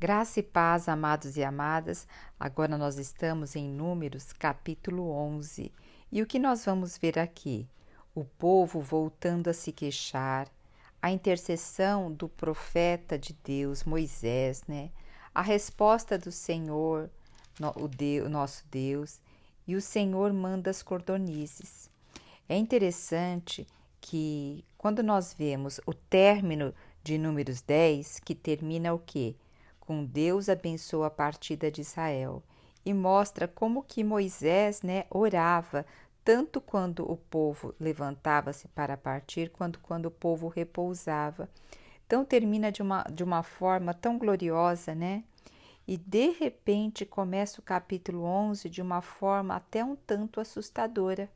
Graça e paz, amados e amadas. Agora nós estamos em Números, capítulo 11. E o que nós vamos ver aqui? O povo voltando a se queixar, a intercessão do profeta de Deus, Moisés, né? A resposta do Senhor, o nosso Deus, e o Senhor manda as cordonizes. É interessante que quando nós vemos o término de Números 10, que termina o quê? Com Deus abençoa a partida de Israel e mostra como que Moisés, orava tanto quando o povo levantava-se para partir, quanto quando o povo repousava. Então termina de uma forma tão gloriosa, né? E de repente começa o capítulo 11 de uma forma até um tanto assustadora.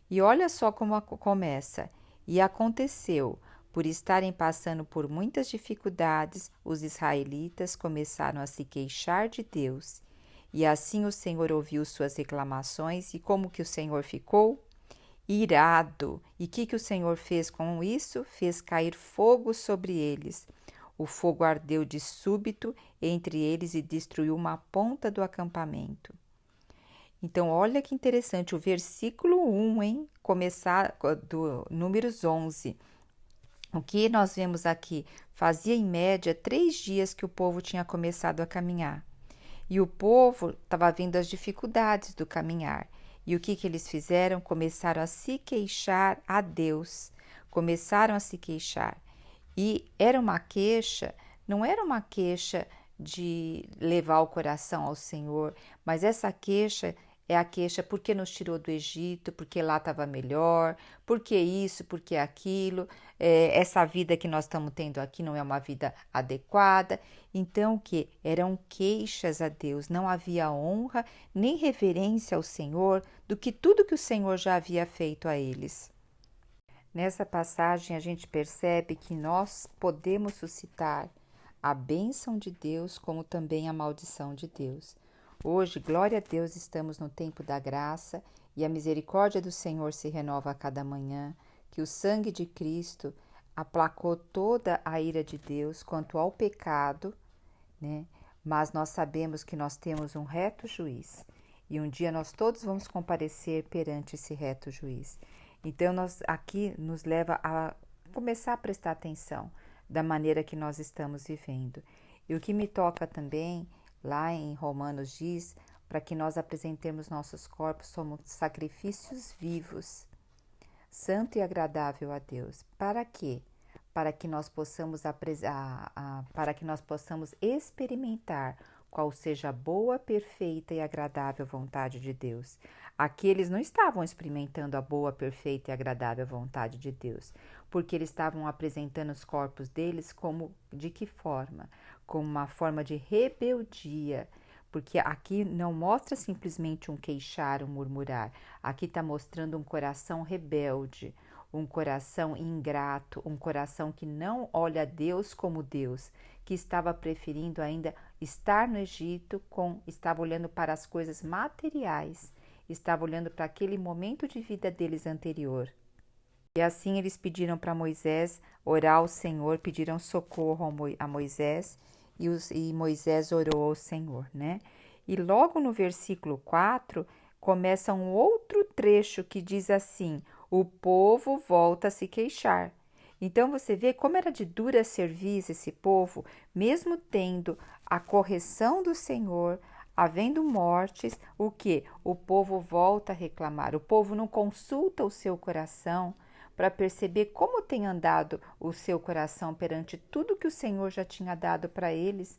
E olha só como começa. E aconteceu, por estarem passando por muitas dificuldades, os israelitas começaram a se queixar de Deus. E assim o Senhor ouviu suas reclamações. E como que o Senhor ficou? Irado. E o que o Senhor fez com isso? Fez cair fogo sobre eles. O fogo ardeu de súbito entre eles e destruiu uma ponta do acampamento. Então, olha que interessante, o versículo 1, hein? Começar do Números 11. O que nós vemos aqui? Fazia em média 3 dias que o povo tinha começado a caminhar. E o povo estava vendo as dificuldades do caminhar. E o que eles fizeram? Começaram a se queixar a Deus. Começaram a se queixar. E era uma queixa, não era uma queixa de levar o coração ao Senhor, mas essa queixa é a queixa porque nos tirou do Egito, porque lá estava melhor, porque isso, porque aquilo, essa vida que nós estamos tendo aqui não é uma vida adequada. Então, o que? Eram queixas a Deus, não havia honra nem reverência ao Senhor do que tudo que o Senhor já havia feito a eles. Nessa passagem, a gente percebe que nós podemos suscitar a bênção de Deus, como também a maldição de Deus. Hoje, glória a Deus, estamos no tempo da graça e a misericórdia do Senhor se renova a cada manhã, que o sangue de Cristo aplacou toda a ira de Deus quanto ao pecado, né? Mas nós sabemos que nós temos um reto juiz e um dia nós todos vamos comparecer perante esse reto juiz. Então, aqui nos leva a começar a prestar atenção da maneira que nós estamos vivendo. E o que me toca também, lá em Romanos diz, para que nós apresentemos nossos corpos como sacrifícios vivos, santo e agradável a Deus. Para quê? Para que nós possamos experimentar qual seja a boa, perfeita e agradável vontade de Deus. Aqui eles não estavam experimentando a boa, perfeita e agradável vontade de Deus, porque eles estavam apresentando os corpos deles como de que forma? Como uma forma de rebeldia, porque aqui não mostra simplesmente um queixar, um murmurar, aqui está mostrando um coração rebelde, um coração ingrato, um coração que não olha a Deus como Deus, que estava preferindo ainda estar no Egito, estava olhando para as coisas materiais, estava olhando para aquele momento de vida deles anterior. E assim eles pediram para Moisés orar ao Senhor, pediram socorro a Moisés, e Moisés orou ao Senhor, né? E logo no versículo 4, começa um outro trecho que diz assim: o povo volta a se queixar. Então você vê como era de dura serviço esse povo, mesmo tendo a correção do Senhor, havendo mortes, o que? O povo volta a reclamar. O povo não consulta o seu coração para perceber como tem andado o seu coração perante tudo que o Senhor já tinha dado para eles.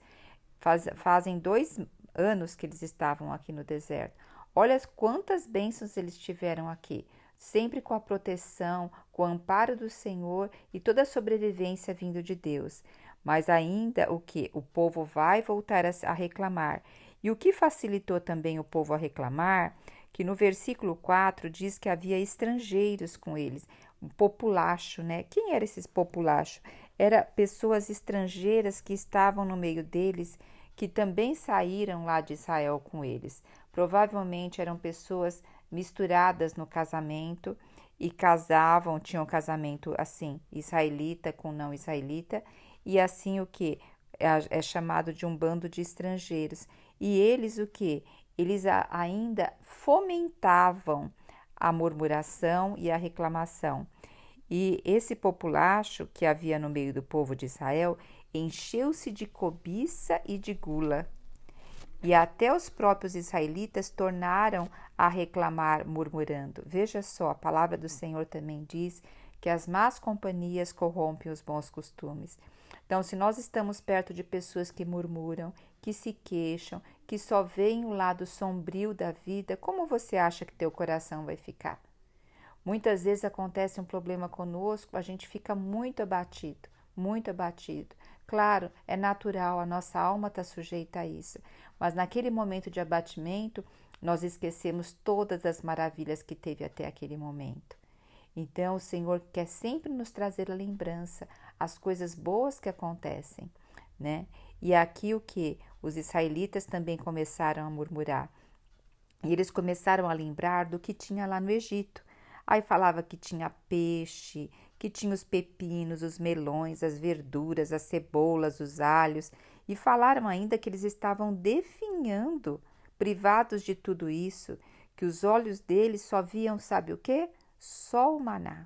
Fazem 2 anos que eles estavam aqui no deserto. Olha quantas bênçãos eles tiveram aqui, sempre com a proteção, com o amparo do Senhor e toda a sobrevivência vindo de Deus. Mas ainda o que? O povo vai voltar a reclamar. E o que facilitou também o povo a reclamar, que no versículo 4 diz que havia estrangeiros com eles, um populacho, né? Quem eram esses populachos? Eram pessoas estrangeiras que estavam no meio deles, que também saíram lá de Israel com eles. Provavelmente eram pessoas misturadas no casamento e casavam, tinham casamento assim, israelita com não israelita, e assim o que? é chamado de um bando de estrangeiros. E eles o quê? Eles ainda fomentavam a murmuração e a reclamação. E esse populacho que havia no meio do povo de Israel encheu-se de cobiça e de gula. E até os próprios israelitas tornaram a reclamar, murmurando. Veja só, a palavra do Senhor também diz que as más companhias corrompem os bons costumes. Então, se nós estamos perto de pessoas que murmuram, que se queixam, que só veem o lado sombrio da vida, como você acha que teu coração vai ficar? Muitas vezes acontece um problema conosco, a gente fica muito abatido, muito abatido. Claro, é natural, a nossa alma está sujeita a isso, mas naquele momento de abatimento, nós esquecemos todas as maravilhas que teve até aquele momento. Então, o Senhor quer sempre nos trazer a lembrança, as coisas boas que acontecem, né? E aqui o que? Os israelitas também começaram a murmurar. E eles começaram a lembrar do que tinha lá no Egito. Aí falava que tinha peixe, que tinha os pepinos, os melões, as verduras, as cebolas, os alhos. E falaram ainda que eles estavam definhando, privados de tudo isso, que os olhos deles só viam, sabe o quê? Só o maná.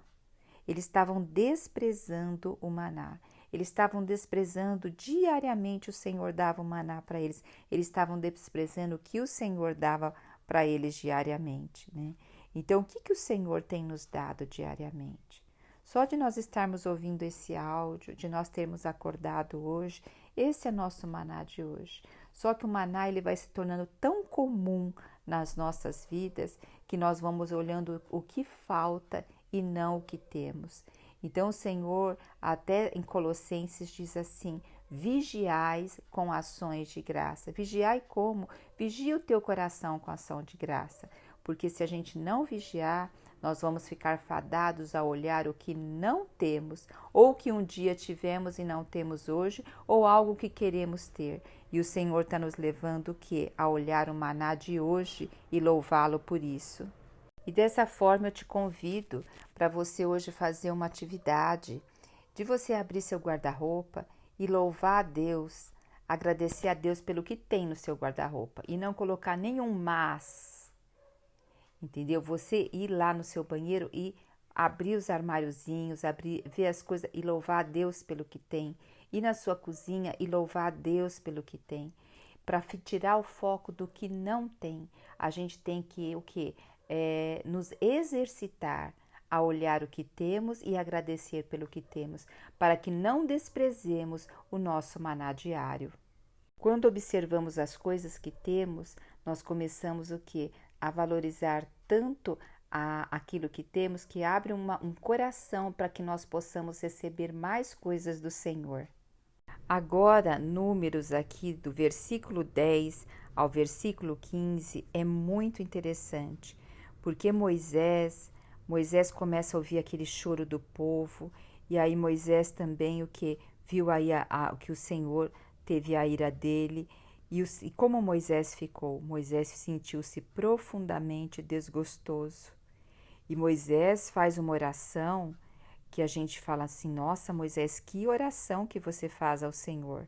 Eles estavam desprezando o maná. Eles estavam desprezando diariamente o Senhor dava o maná para eles. Eles estavam desprezando o que o Senhor dava para eles diariamente, né? Então, o que o Senhor tem nos dado diariamente? Só de nós estarmos ouvindo esse áudio, de nós termos acordado hoje, esse é nosso maná de hoje. Só que o maná ele vai se tornando tão comum nas nossas vidas que nós vamos olhando o que falta e não o que temos. Então, o Senhor, até em Colossenses, diz assim: vigiais com ações de graça. Vigiai como? Vigia o teu coração com ação de graça. Porque se a gente não vigiar, nós vamos ficar fadados a olhar o que não temos, ou que um dia tivemos e não temos hoje, ou algo que queremos ter. E o Senhor está nos levando o quê? A olhar o maná de hoje e louvá-lo por isso. E dessa forma eu te convido para você hoje fazer uma atividade de você abrir seu guarda-roupa e louvar a Deus, agradecer a Deus pelo que tem no seu guarda-roupa e não colocar nenhum mas. Entendeu? Você ir lá no seu banheiro e abrir os armáriozinhos, ver as coisas e louvar a Deus pelo que tem. Ir na sua cozinha e louvar a Deus pelo que tem. Para tirar o foco do que não tem, a gente tem que o quê? Nos exercitar a olhar o que temos e agradecer pelo que temos, para que não desprezemos o nosso maná diário. Quando observamos as coisas que temos, nós começamos o quê? A valorizar tanto aquilo que temos, que abre um coração para que nós possamos receber mais coisas do Senhor. Agora, números aqui do versículo 10 ao versículo 15 é muito interessante, porque Moisés começa a ouvir aquele choro do povo, e aí Moisés também o que viu aí que o Senhor teve a ira dele. E como Moisés ficou? Moisés sentiu-se profundamente desgostoso. E Moisés faz uma oração que a gente fala assim: nossa, Moisés, que oração que você faz ao Senhor.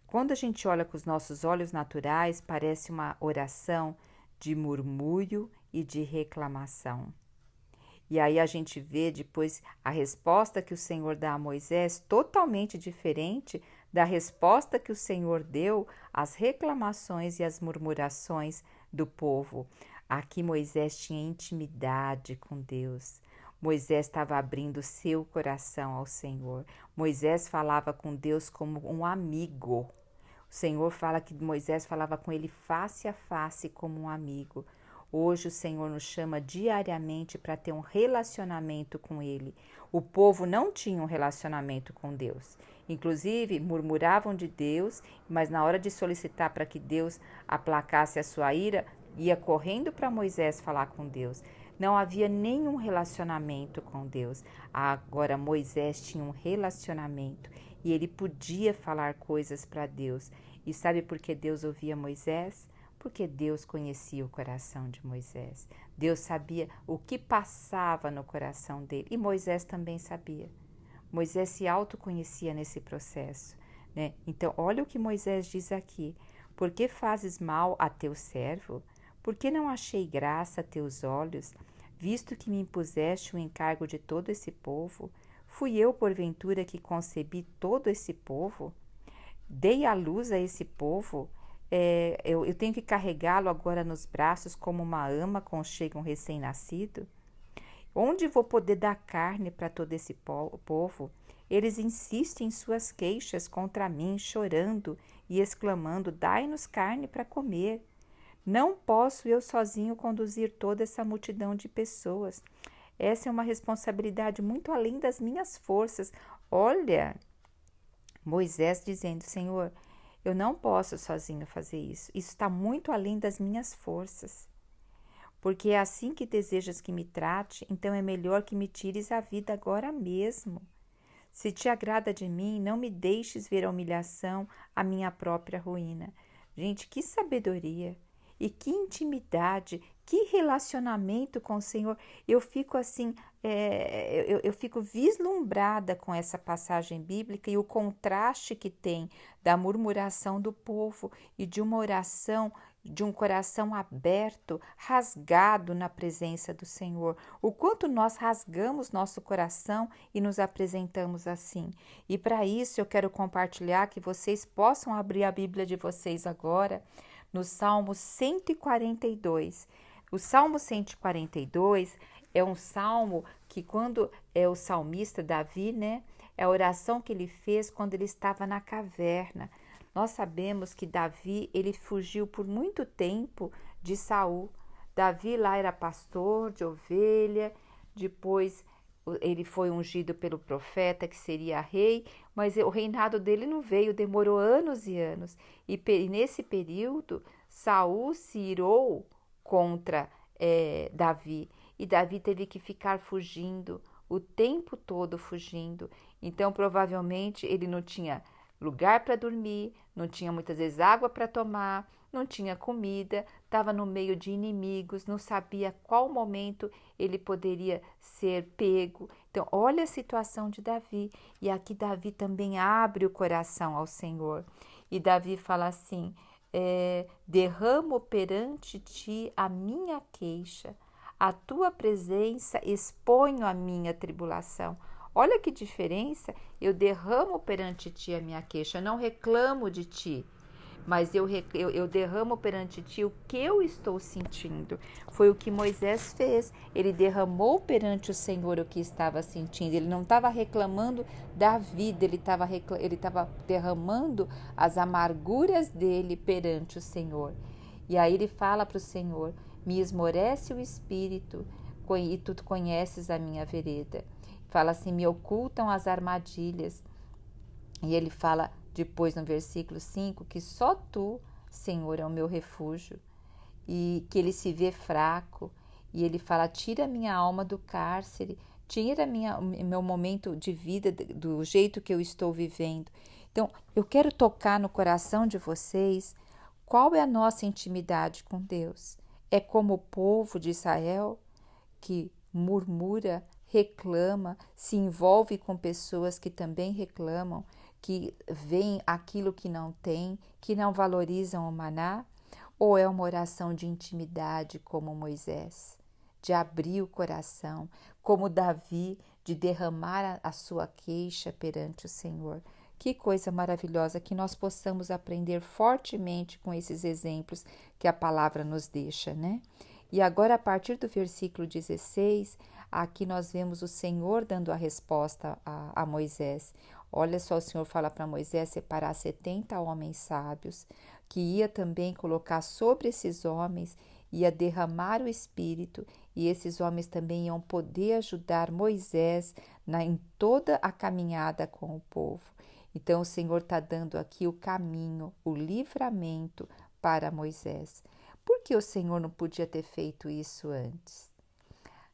Quando a gente olha com os nossos olhos naturais, parece uma oração de murmúrio e de reclamação. E aí a gente vê depois a resposta que o Senhor dá a Moisés totalmente diferente da resposta que o Senhor deu às reclamações e às murmurações do povo. Aqui Moisés tinha intimidade com Deus. Moisés estava abrindo seu coração ao Senhor. Moisés falava com Deus como um amigo. O Senhor fala que Moisés falava com ele face a face como um amigo. Hoje o Senhor nos chama diariamente para ter um relacionamento com Ele. O povo não tinha um relacionamento com Deus. Inclusive, murmuravam de Deus, mas na hora de solicitar para que Deus aplacasse a sua ira, ia correndo para Moisés falar com Deus. Não havia nenhum relacionamento com Deus. Agora Moisés tinha um relacionamento e ele podia falar coisas para Deus. E sabe por que Deus ouvia Moisés? Porque Deus conhecia o coração de Moisés. Deus sabia o que passava no coração dele. E Moisés também sabia. Moisés se autoconhecia nesse processo. né? Então, olha o que Moisés diz aqui. Por que fazes mal a teu servo? Por que não achei graça a teus olhos, visto que me impuseste o encargo de todo esse povo? Fui eu, porventura, que concebi todo esse povo? Dei à luz a esse povo? Eu tenho que carregá-lo agora nos braços como uma ama conchega um recém-nascido? Onde vou poder dar carne para todo esse povo? Eles insistem em suas queixas contra mim, chorando e exclamando: dai-nos carne para comer. Não posso eu sozinho conduzir toda essa multidão de pessoas. Essa é uma responsabilidade muito além das minhas forças. Olha, Moisés dizendo: Senhor, eu não posso sozinho fazer isso. Isso está muito além das minhas forças. Porque é assim que desejas que me trate, então é melhor que me tires a vida agora mesmo. Se te agrada de mim, não me deixes ver a humilhação, a minha própria ruína. Gente, que sabedoria e que intimidade, que relacionamento com o Senhor. Eu fico assim, eu fico vislumbrada com essa passagem bíblica e o contraste que tem da murmuração do povo e de uma oração de um coração aberto, rasgado na presença do Senhor. O quanto nós rasgamos nosso coração e nos apresentamos assim. E para isso eu quero compartilhar que vocês possam abrir a Bíblia de vocês agora no Salmo 142. O Salmo 142 é um salmo que quando é o salmista Davi, né? É a oração que ele fez quando ele estava na caverna. Nós sabemos que Davi, ele fugiu por muito tempo de Saul. Davi lá era pastor de ovelha, depois ele foi ungido pelo profeta que seria rei, mas o reinado dele não veio, demorou anos e anos. E nesse período, Saul se irou contra Davi, e Davi teve que ficar fugindo, o tempo todo fugindo. Então, provavelmente, ele não tinha lugar para dormir, não tinha muitas vezes água para tomar, não tinha comida, estava no meio de inimigos, não sabia qual momento ele poderia ser pego. Então, olha a situação de Davi. E aqui Davi também abre o coração ao Senhor. E Davi fala assim: derramo perante ti a minha queixa, a tua presença exponho a minha tribulação. Olha que diferença, eu derramo perante ti a minha queixa, eu não reclamo de ti, mas eu derramo perante ti o que eu estou sentindo. Foi o que Moisés fez, ele derramou perante o Senhor o que estava sentindo, ele não estava reclamando da vida, ele estava derramando as amarguras dele perante o Senhor. E aí ele fala para o Senhor: me esmorece o espírito e tu conheces a minha vereda. Fala assim: me ocultam as armadilhas. E ele fala depois no versículo 5 que só tu, Senhor, é o meu refúgio, e que ele se vê fraco. E ele fala: tira minha alma do cárcere, tira meu momento de vida do jeito que eu estou vivendo. Então, eu quero tocar no coração de vocês qual é a nossa intimidade com Deus. É como o povo de Israel que murmura, reclama, se envolve com pessoas que também reclamam, que veem aquilo que não tem, que não valorizam o maná? Ou é uma oração de intimidade como Moisés, de abrir o coração, como Davi, de derramar a sua queixa perante o Senhor? Que coisa maravilhosa, que nós possamos aprender fortemente com esses exemplos que a palavra nos deixa, né? E agora, a partir do versículo 16, aqui nós vemos o Senhor dando a resposta a Moisés. Olha só, o Senhor fala para Moisés separar 70 homens sábios, que ia também colocar sobre esses homens, ia derramar o Espírito, e esses homens também iam poder ajudar Moisés em toda a caminhada com o povo. Então, o Senhor está dando aqui o caminho, o livramento para Moisés. Por que o Senhor não podia ter feito isso antes?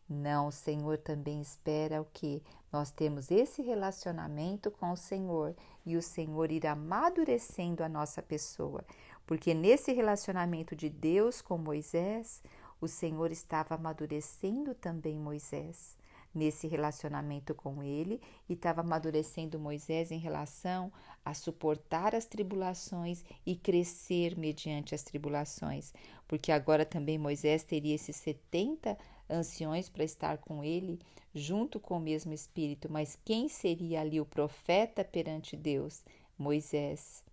Não, o Senhor também espera o que? Nós temos esse relacionamento com o Senhor e o Senhor ir amadurecendo a nossa pessoa. Porque nesse relacionamento de Deus com Moisés, o Senhor estava amadurecendo também Moisés. nesse relacionamento com ele e estava amadurecendo Moisés em relação a suportar as tribulações e crescer mediante as tribulações, porque agora também Moisés teria esses 70 anciões para estar com ele, junto com o mesmo Espírito, mas quem seria ali o profeta perante Deus? Moisés.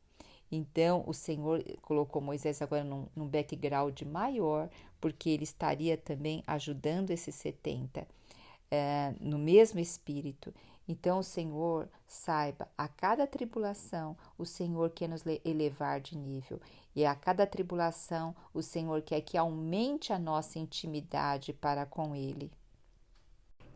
Então, o Senhor colocou Moisés agora num background maior, porque ele estaria também ajudando esses 70, no mesmo espírito. Então, o Senhor, saiba, a cada tribulação, o Senhor quer nos elevar de nível. E a cada tribulação, o Senhor quer que aumente a nossa intimidade para com Ele.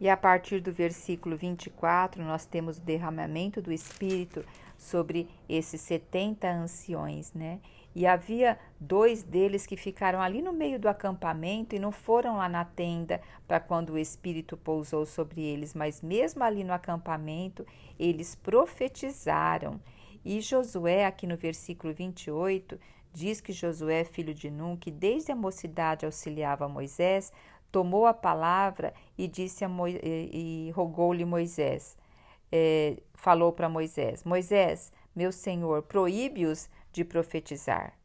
E a partir do versículo 24, nós temos o derramamento do Espírito sobre esses 70 anciões, né? E havia 2 deles que ficaram ali no meio do acampamento e não foram lá na tenda para quando o Espírito pousou sobre eles, mas mesmo ali no acampamento, eles profetizaram. E Josué, aqui no versículo 28, diz que Josué, filho de Num, que desde a mocidade auxiliava Moisés, tomou a palavra e disse e rogou-lhe Moisés, falou para Moisés, Moisés, meu senhor, proíbe-os de profetizar.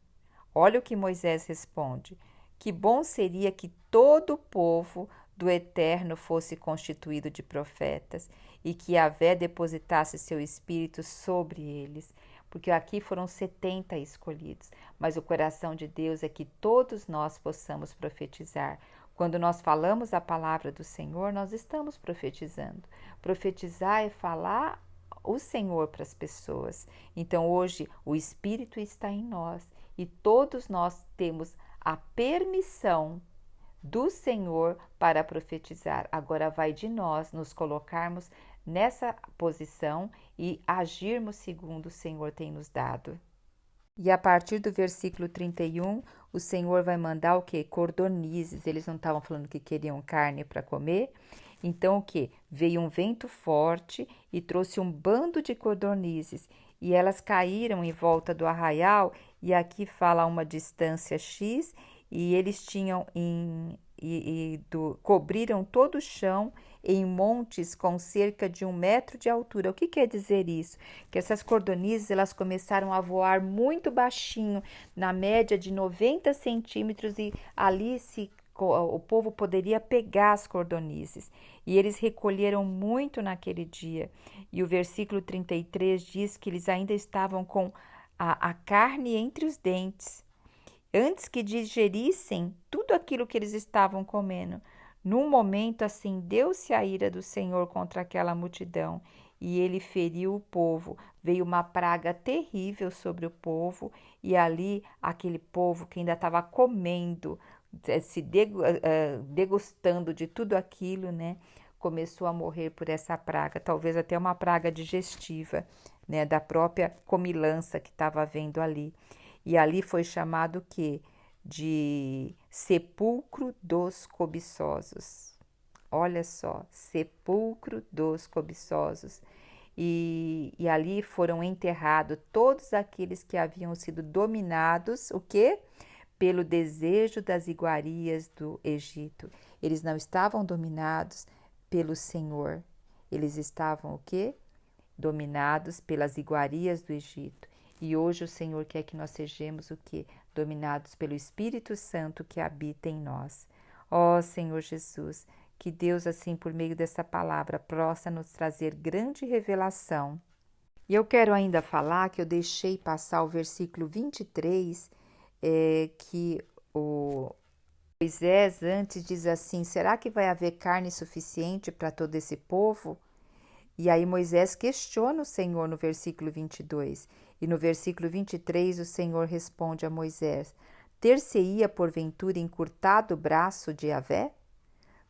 Olha o que Moisés responde, que bom seria que todo o povo do Eterno fosse constituído de profetas e que Yahvé depositasse seu espírito sobre eles, porque aqui foram 70 escolhidos, mas o coração de Deus é que todos nós possamos profetizar. Quando nós falamos a palavra do Senhor, nós estamos profetizando. Profetizar é falar o Senhor para as pessoas. Então, hoje, o Espírito está em nós e todos nós temos a permissão do Senhor para profetizar. Agora vai de nós nos colocarmos nessa posição e agirmos segundo o Senhor tem nos dado. E a partir do versículo 31, o Senhor vai mandar o quê? Cordonizes. Eles não estavam falando que queriam carne para comer? Então o quê? Veio um vento forte e trouxe um bando de cordonizes. E elas caíram em volta do arraial, e aqui fala uma distância X, e eles tinham cobriram todo o chão em montes com cerca de 1 metro de altura. O que quer dizer isso? Que essas cordonizes elas começaram a voar muito baixinho, na média de 90 centímetros, e ali o povo poderia pegar as cordonizes. E eles recolheram muito naquele dia. E o versículo 33 diz que eles ainda estavam com a carne entre os dentes, antes que digerissem tudo aquilo que eles estavam comendo. Num momento acendeu-se a ira do Senhor contra aquela multidão, e ele feriu o povo. Veio uma praga terrível sobre o povo, e ali aquele povo que ainda estava comendo, degustando de tudo aquilo, né, começou a morrer por essa praga, talvez até uma praga digestiva, né, da própria comilança que estava havendo ali. E ali foi chamado o quê? De sepulcro dos cobiçosos. Olha só, sepulcro dos cobiçosos. E ali foram enterrados todos aqueles que haviam sido dominados, o quê? Pelo desejo das iguarias do Egito. Eles não estavam dominados pelo Senhor. Eles estavam o quê? Dominados pelas iguarias do Egito. E hoje o Senhor quer que nós sejamos o quê? Dominados pelo Espírito Santo que habita em nós. Ó Senhor Jesus, que Deus assim por meio dessa palavra possa nos trazer grande revelação. E eu quero ainda falar que eu deixei passar o versículo 23, que o Moisés antes diz assim, será que vai haver carne suficiente para todo esse povo? E aí Moisés questiona o Senhor no versículo 22. E no versículo 23 o Senhor responde a Moisés, ter-se-ia porventura encurtado o braço de Yahvé?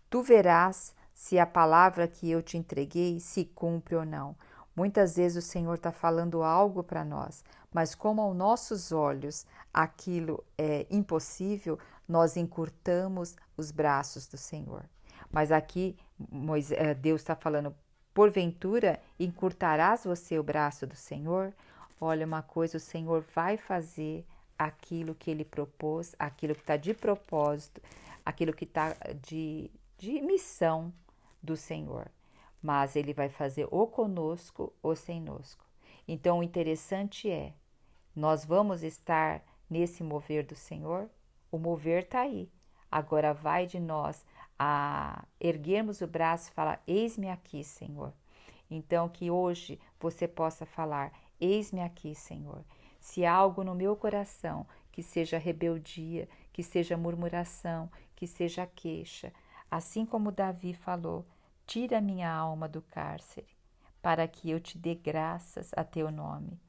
Tu verás se a palavra que eu te entreguei se cumpre ou não. Muitas vezes o Senhor está falando algo para nós, mas como aos nossos olhos aquilo é impossível, nós encurtamos os braços do Senhor. Mas aqui Deus está falando, porventura encurtarás você o braço do Senhor? Olha, uma coisa, o Senhor vai fazer aquilo que Ele propôs, aquilo que está de propósito, aquilo que está de missão do Senhor, mas Ele vai fazer ou conosco ou senosco. Então, o interessante é, nós vamos estar nesse mover do Senhor? O mover está aí. Agora vai de nós a erguermos o braço e falar, eis-me aqui, Senhor. Então, que hoje você possa falar, eis-me aqui, Senhor. Se há algo no meu coração que seja rebeldia, que seja murmuração, que seja queixa, assim como Davi falou, tira minha alma do cárcere, para que eu te dê graças a teu nome.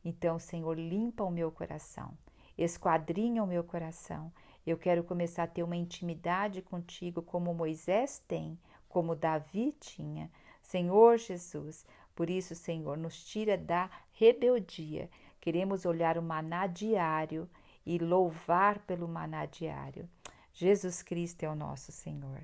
Então, Senhor, limpa o meu coração, esquadrinha o meu coração. Eu quero começar a ter uma intimidade contigo como Moisés tem, como Davi tinha. Senhor Jesus, por isso, Senhor, nos tira da rebeldia. Queremos olhar o maná diário e louvar pelo maná diário. Jesus Cristo é o nosso Senhor.